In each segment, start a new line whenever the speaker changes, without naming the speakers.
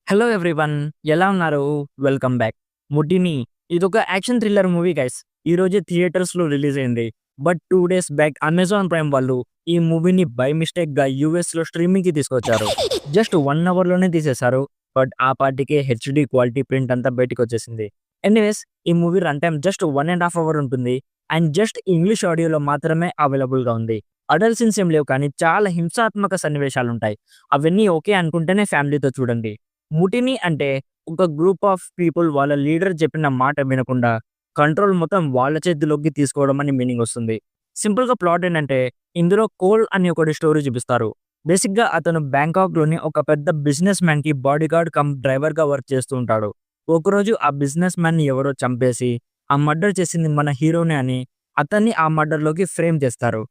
Hello everyone, ఎలా ఉన్నారు? Welcome back. 'ముటిని' ఇదొక యాక్షన్ థ్రిల్లర్ మూవీ గైస్. ఈరోజే థియేటర్స్‌లో రిలీజ్ అయింది. But 2 days back Amazon prime వాళ్ళు ఈ మూవీని బై మిస్టేక్‌గా యూఎస్‌లో స్ట్రీమింగ్‌కి తీసుకొచ్చారు. జస్ట్ 1 అవర్‌లోనే తీసేశారు. బట్ ఆ పాటికే హెచ్‌డీ క్వాలిటీ ప్రింట్ అంతా బయటికొచ్చేసింది. ఎనీవేస్ ఈ movie run time just 1 ½ hour ఉంటుంది. అండ్ జస్ట్ ఇంగ్లీష్ ఆడియోలో మాత్రమే అవైలబుల్‌గా ఉంది. అడల్ట్ సీన్స్ ఏం లేవు కానీ చాలా హింసాత్మక సన్నివేశాలుంటాయి. అవన్నీ ఓకే అనుకుంటేనే ఫ్యామిలీతో చూడండి. 'ముటిని' అంటే ఒక గ్రూప్ ఆఫ్ పీపుల్ వాళ్ళ లీడర్ చెప్పిన మాట వినకుండా కంట్రోల్ మొత్తం వాళ్ళ చేతిలోకి తీసుకోవడం అని మీనింగ్ వస్తుంది. సింపుల్‌గా ప్లాట్ ఏంటంటే ఇందులో కోల్ అని ఒకడి స్టోరీ చూపిస్తారు. బేసిక్‌గా అతను బ్యాంకాక్‌లోని ఒక పెద్ద బిజినెస్ మ్యాన్‌కి బాడీగార్డ్ కమ్ డ్రైవర్‌గా వర్క్ చేస్తూ ఉంటాడు. ఒకరోజు ఆ బిజినెస్ మ్యాన్‌ని ఎవరో చంపేసి ఆ మర్డర్ చేసింది మన హీరోనే అని అతన్ని ఆ మర్డర్‌లోకి ఫ్రేమ్ చేస్తారు.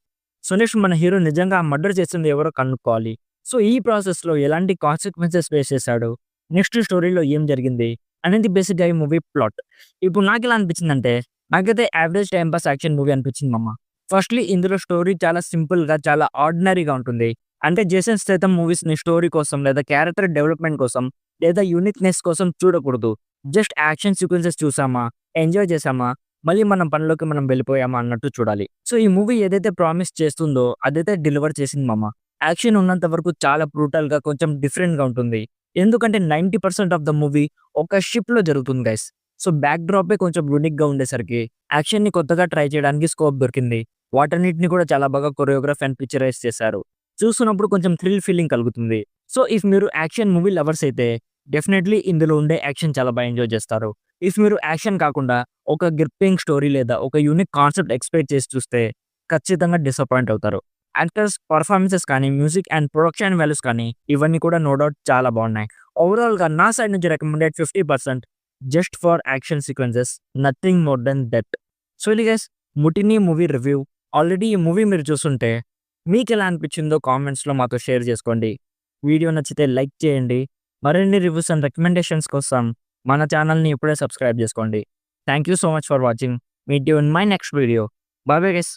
సో నెక్స్ట్ మన హీరో నిజంగా ఆ మర్డర్ చేసింది ఎవరో కనుక్కోవాలి. సో ఈ ప్రాసెస్‌లో ఎలాంటి కాన్సిక్వెన్సెస్ ఫేస్ చేశాడు? నెక్స్ట్ స్టోరీలో ఏం జరిగింది? అనేది బేసిక్‌గా ఈ మూవీ ప్లాట్. ఇప్పుడు నాకెలా అనిపించిందంటే, నాకైతే average time pass action movie అనిపించింది మామ. ఫస్ట్‌లీ ఇందులో స్టోరీ చాలా సింపుల్‌గా, చాలా ఆర్డినరీగా ఉంటుంది. అంటే జేసన్ స్టేథమ్ మూవీస్‌ని స్టోరీ కోసం లేదా క్యారెక్టర్ డెవలప్‌మెంట్ కోసం లేదా యూనిక్‌నెస్ కోసం చూడకూడదు. జస్ట్ యాక్షన్ సీక్వెన్సెస్ చూసామా, ఎంజాయ్ చేసామా, మళ్ళీ మన పనిలోకి మనం వెళ్ళిపోయామా అన్నట్టు చూడాలి. సో ఈ మూవీ ఏదైతే ప్రామిస్ చేస్తుందో అదైతే డెలివర్ చేసింది మామ. యాక్షన్ ఉన్నంత వరకు చాలా బ్రూటల్‌గా కొంచెం డిఫరెంట్‌గా ఉంటుంది. ఎందుకంటే 90% ఆఫ్ ద మూవీ ఒక షిప్‌లో జరుగుతుంది గైస్. సో బ్యాక్ డ్రాపే కొంచెం యూనిక్‌గా ఉండేసరికి యాక్షన్‌ని కొత్తగా ట్రై చేయడానికి స్కోప్ దొరికింది. వాటన్నిటిని కూడా చాలా బాగా కొరియోగ్రాఫ్ అండ్ పిక్చరైజ్ చేశారు. చూస్తున్నప్పుడు కొంచెం థ్రిల్ ఫీలింగ్ కలుగుతుంది. సో ఇఫ్ మీరు యాక్షన్ మూవీ లవర్స్ అయితే డెఫినైట్లీ ఇందులో ఉండే యాక్షన్ చాలా బాగా ఎంజాయ్ చేస్తారు. ఇఫ్ మీరు యాక్షన్ కాకుండా ఒక గ్రిప్పింగ్ స్టోరీ లేదా ఒక యూనిక్ కాన్సెప్ట్ ఎక్స్‌పెక్ట్ చేసి చూస్తే ఖచ్చితంగా డిసప్పాయింట్ అవుతారు. యాక్టర్స్ పర్ఫార్మెన్సెస్ కానీ, మ్యూజిక్ అండ్ ప్రొడక్షన్ వాల్యూస్ కానీ ఇవన్నీ కూడా నో డౌట్ చాలా బాగున్నాయి. ఓవరాల్‌గా నా సైడ్ నుంచి recommended 50% just for action sequences, nothing more than that. So ఇది గైస్ 'ముటిని' మూవీ రివ్యూ. ఆల్రెడీ ఈ మూవీ మీరు చూసుంటే మీకెలా అనిపించిందో కామెంట్స్‌లో మాతో షేర్ చేసుకోండి. వీడియో నచ్చితే లైక్ చేయండి. మరిన్ని రివ్యూస్ అండ్ రికమెండేషన్స్ కోసం మన ఛానల్‌ని ఇప్పుడే సబ్స్క్రైబ్ చేసుకోండి. Thank you so much for watching. Meet you in my next video. By bye guys.